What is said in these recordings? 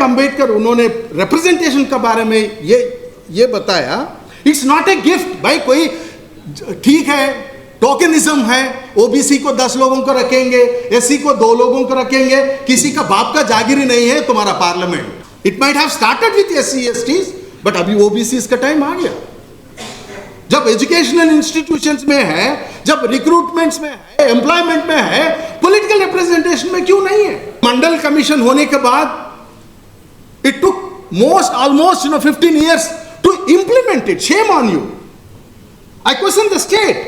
अंबेडकर उन्होंने रिप्रेजेंटेशन के बारे में ये बताया, इट्स नॉट ए गिफ्ट। भाई कोई ठीक है, टोकनिज्म है, ओबीसी को 10 लोगों को रखेंगे, एससी को 2 लोगों को रखेंगे, किसी का बाप का जागीरी नहीं है तुम्हारा parliament. It might have started with SC STs, but अभी ओबीसी का टाइम आ गया। जब एजुकेशनल इंस्टीट्यूशंस में है, जब रिक्रूटमेंट्स में है, एम्प्लॉयमेंट में है, पॉलिटिकल रिप्रेजेंटेशन में क्यों नहीं है? मंडल कमीशन होने के बाद it took almost 15 years to implement it. Shame on you. I question the state.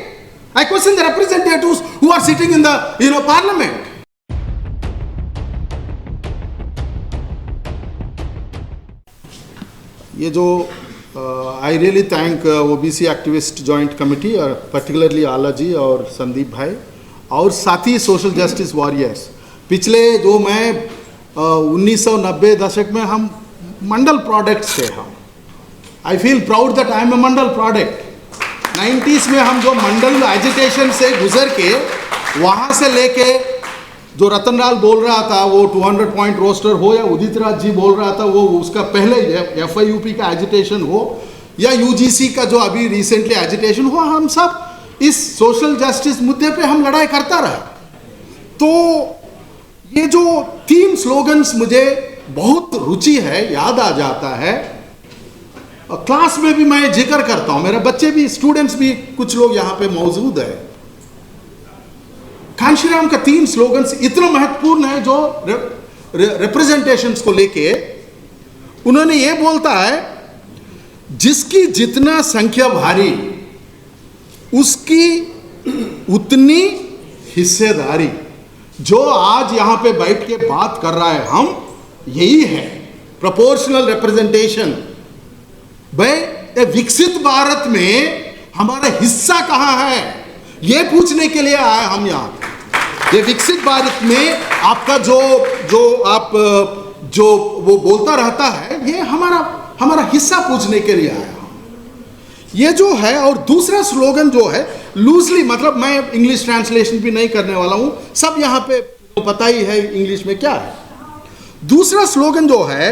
I question the representatives who are sitting in the parliament. ये जो I really thank OBC Activist Joint Committee, particularly आला जी और संदीप भाई और साथी social justice warriors. पिछले जो मैं 1990 दशक में हम मंडल प्रोडक्ट्स थे। हम I feel proud that I am a Mandal product. 90s में हम जो मंडल एजिटेशन से गुजर के वहाँ से लेके जो रतन लाल बोल रहा था वो 200 पॉइंट रोस्टर हो, या उदित राज जी बोल रहा था वो उसका पहले FIUP का एजिटेशन हो, या UGC का जो अभी रिसेंटली एजिटेशन हुआ, हम सब इस सोशल जस्टिस मुद्दे पे हम लड़ाई करता रहा। तो ये जो 3 स्लोगन्स मुझे बहुत रुचि है, याद आ जाता है। क्लास में भी मैं जिक्र करता हूं, मेरे बच्चे भी, स्टूडेंट्स भी, कुछ लोग यहां पे मौजूद है। कांशीराम का 3 स्लोगन्स इतना महत्वपूर्ण है जो रिप्रेजेंटेशंस को लेके उन्होंने ये बोलता है, जिसकी जितना संख्या भारी उसकी उतनी हिस्सेदारी। जो आज यहां पे बैठ के बात कर रहा है हम, यही है प्रोपोर्शनल रिप्रेजेंटेशन। भाई विकसित भारत में हमारा हिस्सा कहां है, यह पूछने के लिए आए हम यहां। ये विकसित भारत में आपका जो वो बोलता रहता है, ये हमारा हिस्सा पूछने के लिए आया हम। ये जो है, और दूसरा स्लोगन जो है लूजली, मतलब मैं इंग्लिश ट्रांसलेशन भी नहीं करने वाला हूं, सब यहां पे पता ही है इंग्लिश में क्या है। दूसरा स्लोगन जो है,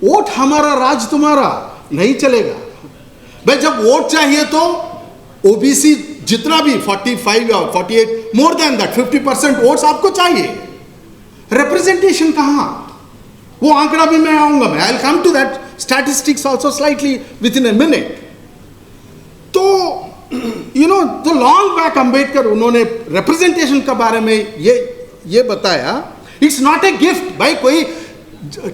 वोट हमारा राज तुम्हारा नहीं चलेगा। भाई जब वोट चाहिए तो ओबीसी जितना भी 45 या 48, मोर देन दैट 50% वोट्स आपको चाहिए। रिप्रेजेंटेशन कहां, वो आंकड़ा भी मैं आऊंगा, मैं I will come to that statistics also slightly within a minute. तो द लॉन्ग बैक अंबेडकर उन्होंने रिप्रेजेंटेशन के बारे में ये बताया, इट्स नॉट ए गिफ्ट। भाई कोई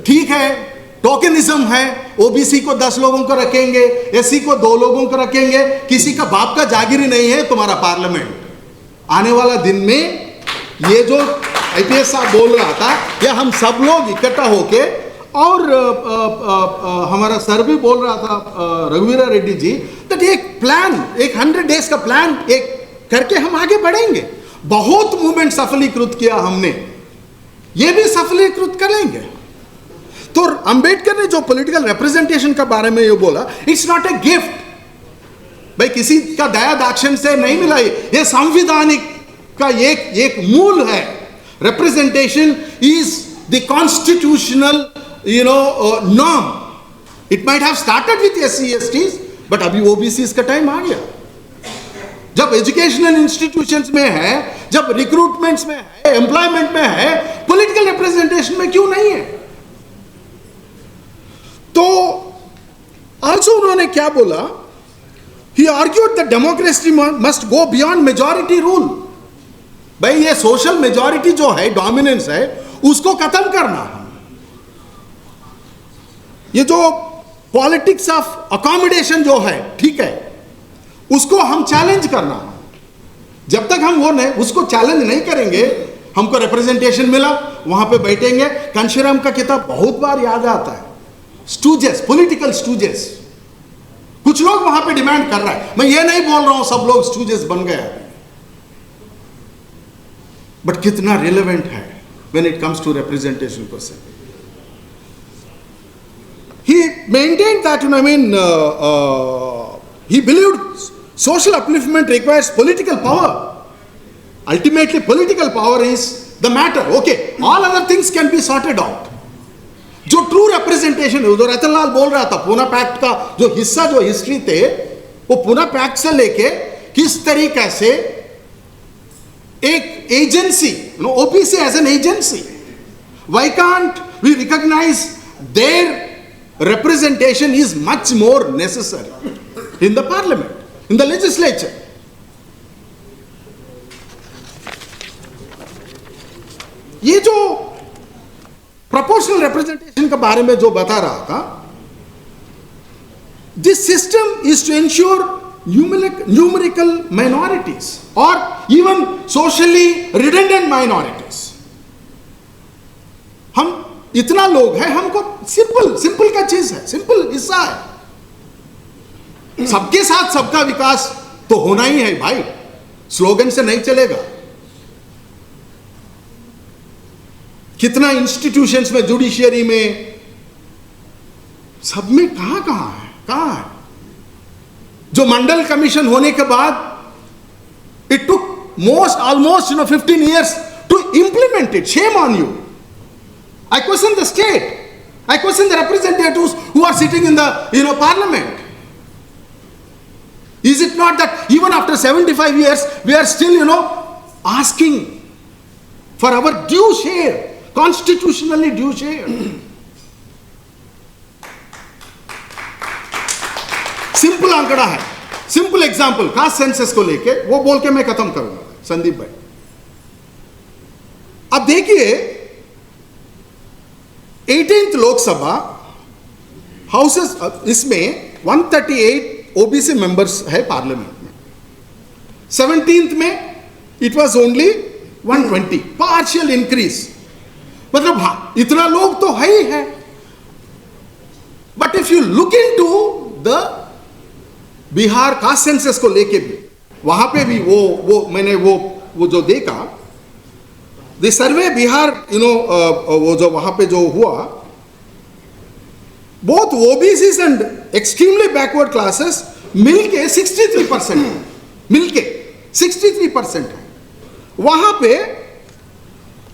ठीक है, टोकनिज्म है, ओबीसी को 10 लोगों को रखेंगे, एससी को 2 लोगों को रखेंगे, किसी का बाप का जागीरी नहीं है तुम्हारा पार्लियामेंट। आने वाला दिन में ये जो IPS साहब बोल रहा था, या हम सब लोग इकट्ठा होके, और हमारा सर भी बोल रहा था रघुवीरा रेड्डी जी, दैट एक प्लान, एक 100 डेज का प्लान एक करके हम आगे बढ़ेंगे। बहुत मूवमेंट सफलीकृत किया हमने, ये भी सफलीकृत करेंगे। तो अंबेडकर ने जो पॉलिटिकल रिप्रेजेंटेशन के बारे में ये बोला, इट्स नॉट ए गिफ्ट। भाई किसी का दया दाक्षिण्य से नहीं मिला, ये संविधानिक का एक मूल है। Representation is the constitutional norm. It might have started with SC STs, but अभी OBCs का टाइम आ गया। जब एजुकेशनल इंस्टीट्यूशंस में है, जब रिक्रूटमेंट्स में है, एम्प्लॉयमेंट में है, पॉलिटिकल रिप्रेजेंटेशन में क्यों नहीं है? तो आल्सो उन्होंने क्या बोला, he argued that democracy must go beyond majority rule. भाई ये सोशल मेजॉरिटी जो है, डोमिनेंस है, उसको खत्म करना है। ये जो पॉलिटिक्स ऑफ अकोमोडेशन जो है, ठीक है, उसको हम चैलेंज करना है। जब तक हम उसको चैलेंज नहीं करेंगे, हमको रिप्रेजेंटेशन मिला, वहां पे बैठेंगे। कांशीराम का किताब बहुत बार याद आता है, स्टूजेस, पॉलिटिकल स्टूजेस। कुछ लोग वहां पे डिमांड कर रहा है, मैं ये नहीं बोल रहा हूं सब लोग स्टूजेस बन गए, बट कितना रिलेवेंट है when it comes to representation person. He maintained that, he believed social upliftment requires political power. Ultimately, political power is the matter. Okay, all other things can be sorted out. जो true representation है, जो रतनलाल बोल रहा था, Poona pact का जो हिस्सा, जो हिस्ट्री थे, वो पूना पैक्ट से लेके किस तरीके से एक agency, OBC as an agency, why can't we recognize their representation is much more necessary in the parliament, in the legislature. ये जो प्रोपोर्शनल रिप्रेजेंटेशन के बारे में जो बता रहा था, this system is to ensure numerical minorities और इवन सोशली रिडेंडेंट माइनॉरिटीज. हम इतना लोग हैं, हमको सिंपल का चीज है, सिंपल हिस्सा है. सबके साथ सबका विकास तो होना ही है भाई, स्लोगन से नहीं चलेगा. कितना इंस्टीट्यूशंस में, जुडिशियरी में, सब में कहां है. जो मंडल कमीशन होने के बाद it took almost 15 years to implement it. Shame on you. I question the state. I question the representatives who are sitting in the parliament. Is it not that even after 75 years we are still asking for our due share, constitutionally due share? Simple आंकड़ा है, simple example caste census को लेके, वो बोल के मैं खत्म करूंगा संदीप भाई. अब देखिए 18th लोकसभा हाउसेस, इसमें 138 ओबीसी मेंबर्स है पार्लियामेंट में. 17th में it was only 120, partial increase. मतलब हाँ, इतना लोग तो है ही है. But if you look into the Bihar caste census को लेके भी, वहां पे भी वो मैंने वो जो देखा, द सर्वे बिहार वो जो वहां पे जो हुआ, both OBCs and extremely backward classes मिलके 63% है, मिलके 63% है. वहां पे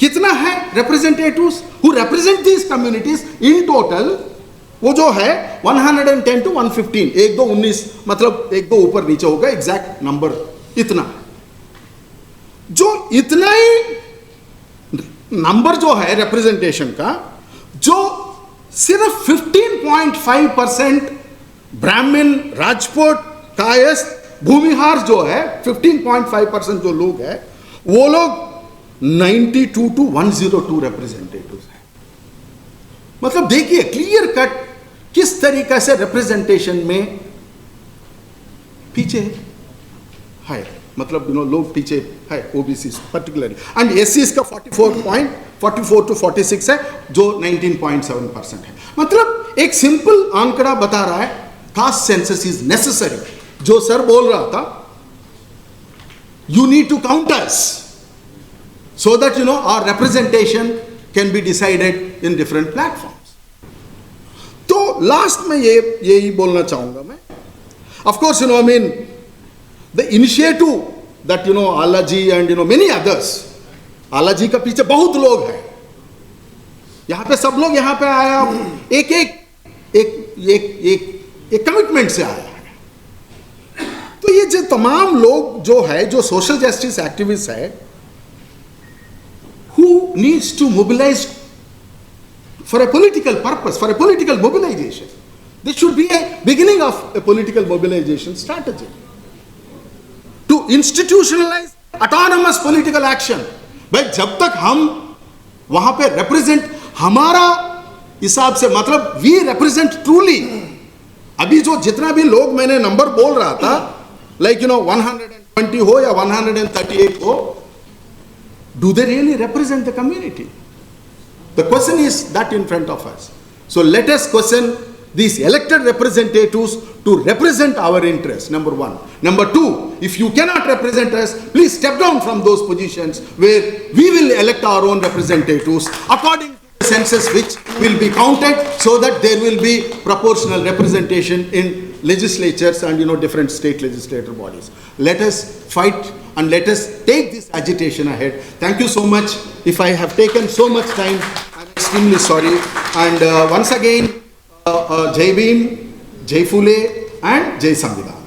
कितना है representatives who represent these communities in total? वो जो है 110 to 115, 1 2 19, मतलब 1 2 ऊपर नीचे होगा, एग्जैक्ट नंबर इतना. जो इतना ही नंबर जो है रिप्रेजेंटेशन का, जो सिर्फ 15.5% ब्राह्मण, राजपूत, कायस्थ, भूमिहार जो है 15.5% जो लोग है, वो लोग 92 to 102 रिप्रेजेंटेटिव्स है. मतलब देखिए क्लियर कट किस तरीके से रिप्रेजेंटेशन में पीछे है. मतलब लोग पीछे है ओबीसी पर्टिकुलरली, एंड एससी का 44 to 46 है, जो 19.7% है. मतलब एक सिंपल आंकड़ा बता रहा है, कास्ट सेंसस इज नेसेसरी. जो सर बोल रहा था, you need to count us so that our representation can be decided in different platforms. तो लास्ट में यही बोलना चाहूंगा मैं. Of course, I mean, the initiative that आला जी and many others, आला जी का पीछे बहुत लोग हैं. यहाँ पे सब लोग यहाँ पे आया, एक कमिटमेंट से आया है. तो ये जो तमाम लोग जो है, जो सोशल जस्टिस एक्टिविस्ट है, who needs to mobilize for a political purpose, for a political mobilization. This should be a beginning of a political mobilization strategy to institutionalize autonomous political action. भाई जब तक हम वहां पे represent हमारा हिसाब से, मतलब we represent truly, अभी जो जितना भी लोग मैंने नंबर बोल रहा था, like 120 हो या 138 हो, do they really represent the community? The question is that in front of us. So let us question these elected representatives to represent our interests, number one. Number two, if you cannot represent us, please step down from those positions where we will elect our own representatives according to the census, which will be counted, so that there will be proportional representation in legislatures and different state legislative bodies. Let us fight and let us take this agitation ahead. Thank you so much. If I have taken so much time, I'm extremely sorry. And once again, Jai Bhim, Jai Phule and Jai Samvidhan.